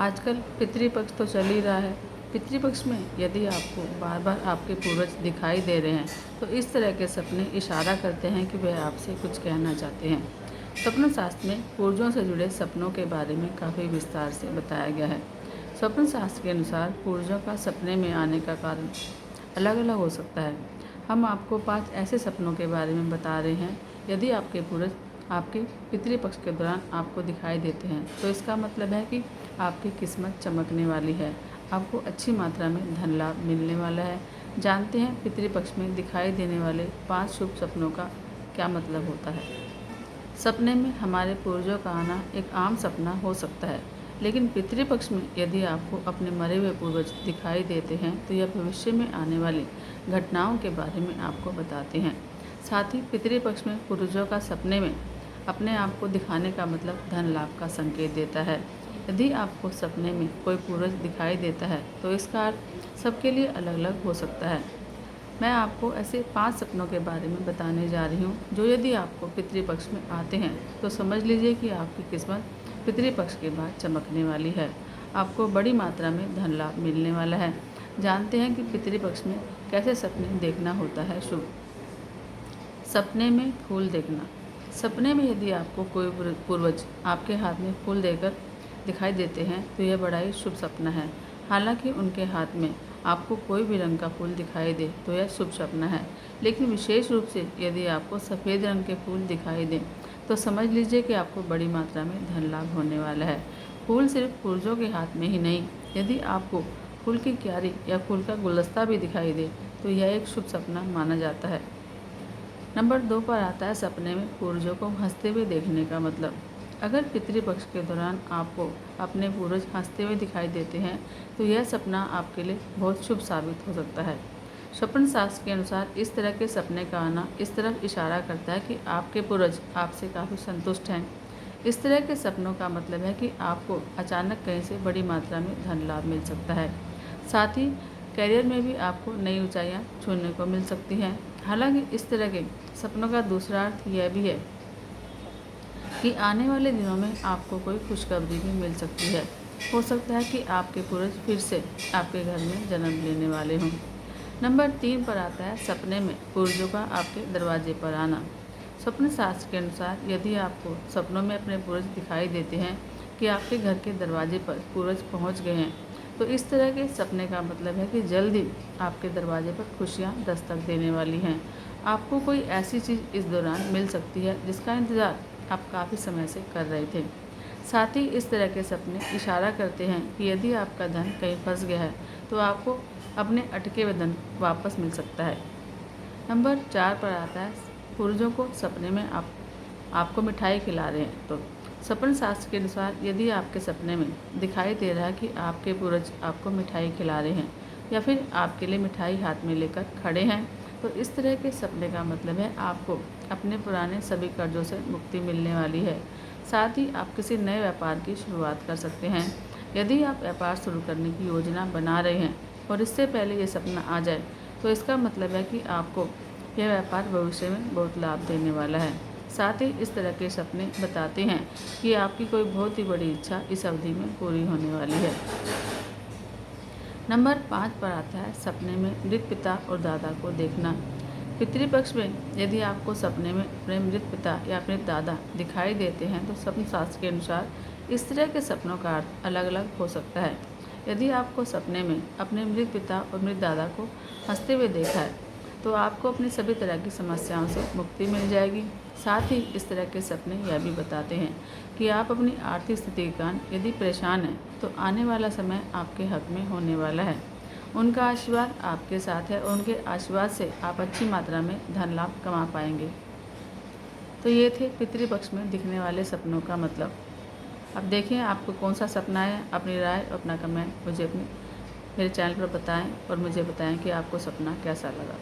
आजकल पितृपक्ष तो चल ही रहा है। पितृपक्ष में यदि आपको बार बार आपके पूर्वज दिखाई दे रहे हैं तो इस तरह के सपने इशारा करते हैं कि वह आपसे कुछ कहना चाहते हैं। स्वप्न शास्त्र में पूर्वजों से जुड़े सपनों के बारे में काफ़ी विस्तार से बताया गया है। स्वप्न शास्त्र के अनुसार पूर्वजों का सपने में आने का कारण अलग अलग हो सकता है। हम आपको 5 ऐसे सपनों के बारे में बता रहे हैं। यदि आपके पूर्वज आपके पितृपक्ष के दौरान आपको दिखाई देते हैं तो इसका मतलब है कि आपकी किस्मत चमकने वाली है, आपको अच्छी मात्रा में धन लाभ मिलने वाला है। जानते हैं पितृपक्ष में दिखाई देने वाले 5 शुभ सपनों का क्या मतलब होता है। सपने में हमारे पूर्वजों का आना एक आम सपना हो सकता है, लेकिन पितृपक्ष में यदि आपको अपने मरे हुए पूर्वज दिखाई देते हैं तो यह भविष्य में आने वाली घटनाओं के बारे में आपको बताते हैं। साथ ही पितृपक्ष में पूर्वजों का सपने में अपने आप को दिखाने का मतलब धन लाभ का संकेत देता है। यदि आपको सपने में कोई पूर्वज दिखाई देता है तो इसका अर्थ सबके लिए अलग अलग हो सकता है। मैं आपको ऐसे 5 सपनों के बारे में बताने जा रही हूँ जो यदि आपको पितृपक्ष में आते हैं तो समझ लीजिए कि आपकी किस्मत पितृपक्ष के बाद चमकने वाली है, आपको बड़ी मात्रा में धन लाभ मिलने वाला है। जानते हैं कि पितृपक्ष में कैसे सपने देखना होता है शुभ। सपने में फूल देखना। सपने में यदि आपको कोई पूर्वज आपके हाथ में फूल देकर दिखाई देते हैं तो यह बड़ा ही शुभ सपना है। हालांकि उनके हाथ में आपको कोई भी रंग का फूल दिखाई दे तो यह शुभ सपना है, लेकिन विशेष रूप से यदि आपको सफ़ेद रंग के फूल दिखाई दें तो समझ लीजिए कि आपको बड़ी मात्रा में धन लाभ होने वाला है। फूल सिर्फ पूर्वजों के हाथ में ही नहीं, यदि आपको फूल की क्यारी या फूल का गुलदस्ता भी दिखाई दे तो यह एक शुभ सपना माना जाता है। नंबर 2 पर आता है सपने में पूर्वजों को हंसते हुए देखने का मतलब। अगर पितृपक्ष के दौरान आपको अपने पूर्वज हंसते हुए दिखाई देते हैं तो यह सपना आपके लिए बहुत शुभ साबित हो सकता है। स्वप्न शास्त्र के अनुसार इस तरह के सपने का आना इस तरफ इशारा करता है कि आपके पूर्वज आपसे काफ़ी संतुष्ट हैं। इस तरह के सपनों का मतलब है कि आपको अचानक कहीं से बड़ी मात्रा में धन लाभ मिल सकता है। साथ ही करियर में भी आपको नई ऊंचाइयां छूने को मिल सकती हैं। हालांकि इस तरह के सपनों का दूसरा अर्थ यह भी है कि आने वाले दिनों में आपको कोई खुशखबरी भी मिल सकती है। हो सकता है कि आपके पूर्वज फिर से आपके घर में जन्म लेने वाले हों। नंबर 3 पर आता है सपने में पूर्वजों का आपके दरवाजे पर आना। स्वप्न शास्त्र के अनुसार यदि आपको सपनों में अपने पूर्वज दिखाई देते हैं कि आपके घर के दरवाजे पर पूर्वज पहुंच गए हैं तो इस तरह के सपने का मतलब है कि जल्द ही आपके दरवाजे पर खुशियां दस्तक देने वाली हैं। आपको कोई ऐसी चीज़ इस दौरान मिल सकती है जिसका इंतज़ार आप काफ़ी समय से कर रहे थे। साथ ही इस तरह के सपने इशारा करते हैं कि यदि आपका धन कहीं फंस गया है तो आपको अपने अटके हुए धन वापस मिल सकता है। नंबर 4 पर आता है पूर्वजों को सपने में आपको मिठाई खिला रहे हैं। तो स्वप्न शास्त्र के अनुसार यदि आपके सपने में दिखाई दे रहा है कि आपके पूर्वज आपको मिठाई खिला रहे हैं या फिर आपके लिए मिठाई हाथ में लेकर खड़े हैं तो इस तरह के सपने का मतलब है आपको अपने पुराने सभी कर्जों से मुक्ति मिलने वाली है। साथ ही आप किसी नए व्यापार की शुरुआत कर सकते हैं। यदि आप व्यापार शुरू करने की योजना बना रहे हैं और इससे पहले ये सपना आ जाए तो इसका मतलब है कि आपको यह व्यापार भविष्य में बहुत लाभ देने वाला है। साथ ही इस तरह के सपने बताते हैं कि आपकी कोई बहुत ही बड़ी इच्छा इस अवधि में पूरी होने वाली है। नंबर 5 पर आता है सपने में मृत पिता और दादा को देखना। पितृपक्ष में यदि आपको सपने में अपने मृत पिता या अपने दादा दिखाई देते हैं तो स्वप्न शास्त्र के अनुसार इस तरह के सपनों का अर्थ अलग अलग हो सकता है। यदि आपको सपने में अपने मृत पिता और मृत दादा को हंसते हुए देखा है तो आपको अपनी सभी तरह की समस्याओं से मुक्ति मिल जाएगी। साथ ही इस तरह के सपने यह भी बताते हैं कि आप अपनी आर्थिक स्थिति के कारण यदि परेशान हैं तो आने वाला समय आपके हक में होने वाला है। उनका आशीर्वाद आपके साथ है और उनके आशीर्वाद से आप अच्छी मात्रा में धन लाभ कमा पाएंगे। तो ये थे पितृपक्ष में दिखने वाले सपनों का मतलब। अब देखें आपको कौन सा सपना है। अपनी राय और अपना कमेंट मुझे मेरे चैनल पर बताएं और मुझे बताएं कि आपको सपना कैसा लगा।